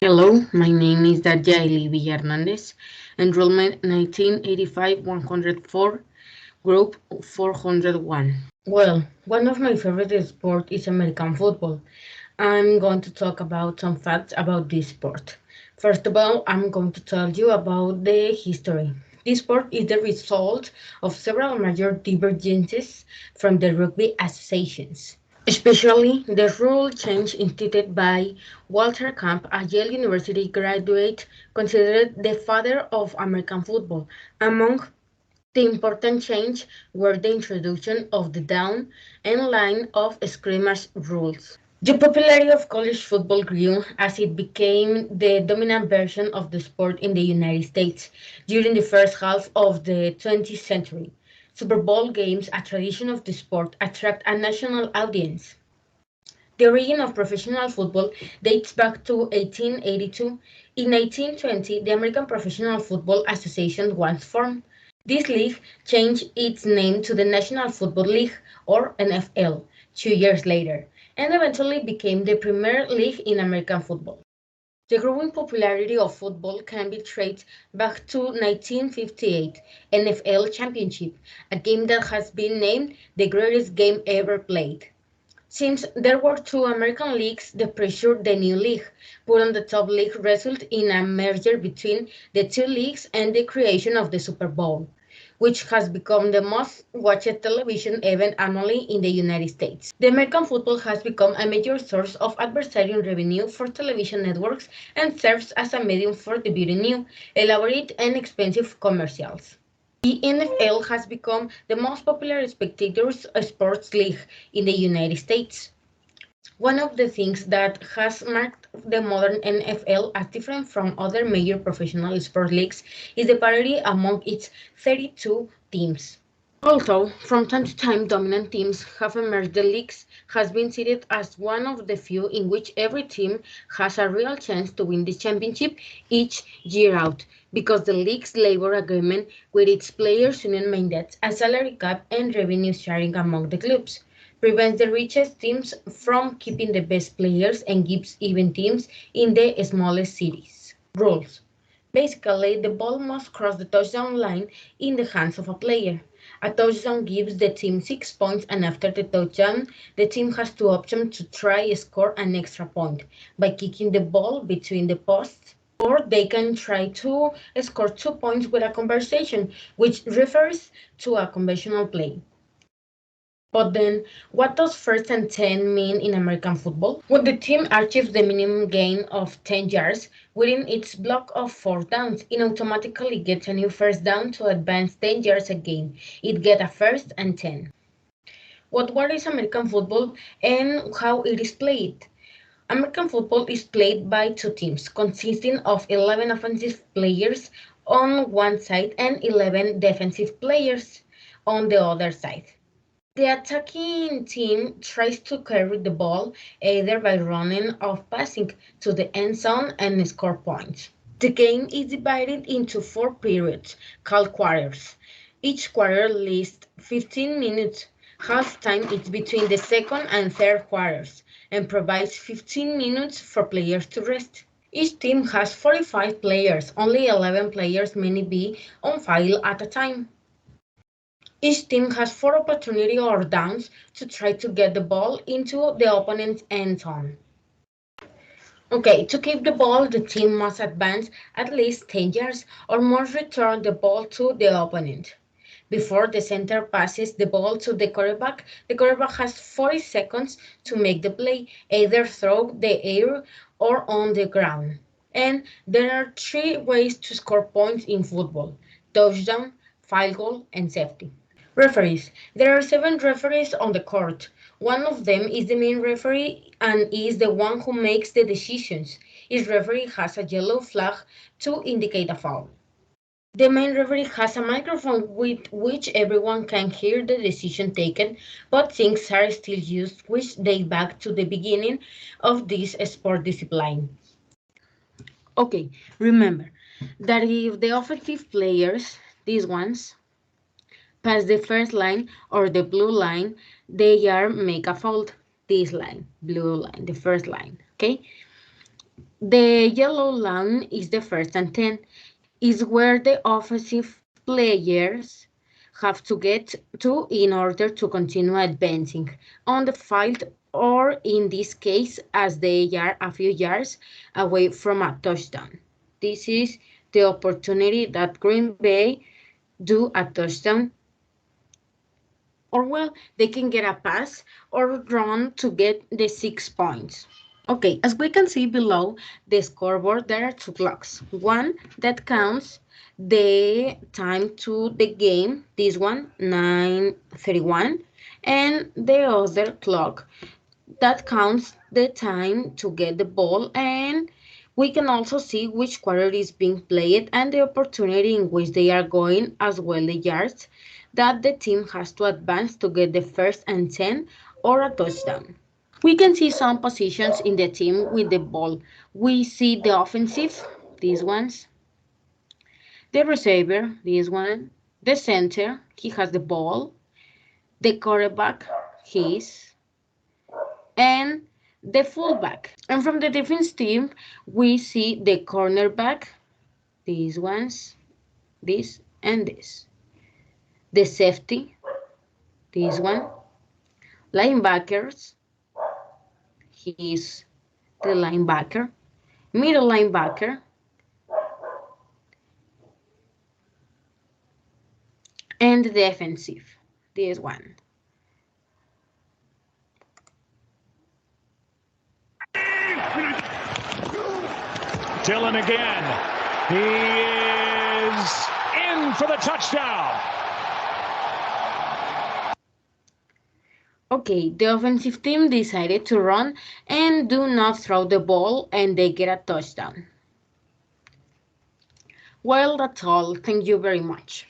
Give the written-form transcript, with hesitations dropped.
Hello, my name is Darjaili Villarnandez, enrollment 1985 104, group 401. Well, one of my favorite sports is American football. I'm going to talk about some facts about this sport. First of all, I'm going to tell you about the history. This sport is the result of several major divergences from the rugby associations. Especially the rule change instituted by Walter Camp, a Yale University graduate considered the father of American football. Among the important changes were the introduction of the down and line of scrimmage rules. The popularity of college football grew as it became the dominant version of the sport in the United States during the first half of the 20th century. Super Bowl games, a tradition of the sport, attract a national audience. The origin of professional football dates back to 1882. In 1820, the American Professional Football Association was formed. This league changed its name to the National Football League, or NFL, 2 years later, and eventually became the premier league in American football. The growing popularity of football can be traced back to 1958 NFL Championship, a game that has been named the greatest game ever played. Since there were two American leagues, the pressure the new league put on the top league resulted in a merger between the two leagues and the creation of the Super Bowl, which has become the most watched television event annually in the United States. The American football has become a major source of advertising revenue for television networks and serves as a medium for debuting new, elaborate, and expensive commercials. The NFL has become the most popular spectator sports league in the United States. One of the things that has marked the modern NFL as different from other major professional sport leagues is the parity among its 32 teams. Although from time to time dominant teams have emerged, the league has been cited as one of the few in which every team has a real chance to win the championship each year out, because the league's labor agreement with its players' union mandates a salary cap and revenue sharing among the clubs, prevents the richest teams from keeping the best players, and gives even teams in the smallest cities. Rules. Basically, the ball must cross the touchdown line in the hands of a player. A touchdown gives the team 6 points, and after the touchdown, the team has two options to try score an extra point by kicking the ball between the posts, or they can try to score 2 points with a conversation, which refers to a conventional play. But then, what does first and 10 mean in American football? When the team achieves the minimum gain of 10 yards within its block of fourth downs, it automatically gets a new first down to advance 10 yards again. It gets a first and 10. What is American football and how it is played? American football is played by two teams consisting of 11 offensive players on one side and 11 defensive players on the other side. The attacking team tries to carry the ball either by running or passing to the end zone and score points. The game is divided into four periods called quarters. Each quarter lasts 15 minutes. Halftime is between the second and third quarters and provides 15 minutes for players to rest. Each team has 45 players. Only 11 players may be on field at a time. Each team has four opportunity or downs to try to get the ball into the opponent's end zone. Okay, to keep the ball, the team must advance at least 10 yards or must return the ball to the opponent. Before the center passes the ball to the quarterback has 40 seconds to make the play, either through the air or on the ground. And there are three ways to score points in football: touchdown, field goal, and safety. Referees. There are seven referees on the court. One of them is the main referee and is the one who makes the decisions. Each referee has a yellow flag to indicate a foul. The main referee has a microphone with which everyone can hear the decision taken, but things are still used which date back to the beginning of this sport discipline. Okay, remember that if the offensive players, these ones, pass the first line or the blue line, they are make a foul. This line, blue line, the first line. Okay. The yellow line is the first and 10, is where the offensive players have to get to in order to continue advancing on the field, or in this case, as they are a few yards away from a touchdown. This is the opportunity that Green Bay do a touchdown, or well, they can get a pass or run to get the 6 points. Okay, as we can see below the scoreboard, there are two clocks. One that counts the time to the game, this one, 9:31, and the other clock that counts the time to get the ball, and we can also see which quarter is being played and the opportunity in which they are going, as well the yards that the team has to advance to get the first and 10 or a touchdown. We can see some positions in the team with the ball. We see the offensive, these ones, the receiver, this one, the center, he has the ball, the quarterback, his, and the fullback. And from the defense team, we see the cornerback, these ones, this and this. The safety, this one. Linebackers, he's the linebacker. Middle linebacker, and the defensive, this one. Dillon again. He is in for the touchdown. Okay, the offensive team decided to run and do not throw the ball, and they get a touchdown. Well, that's all. Thank you very much.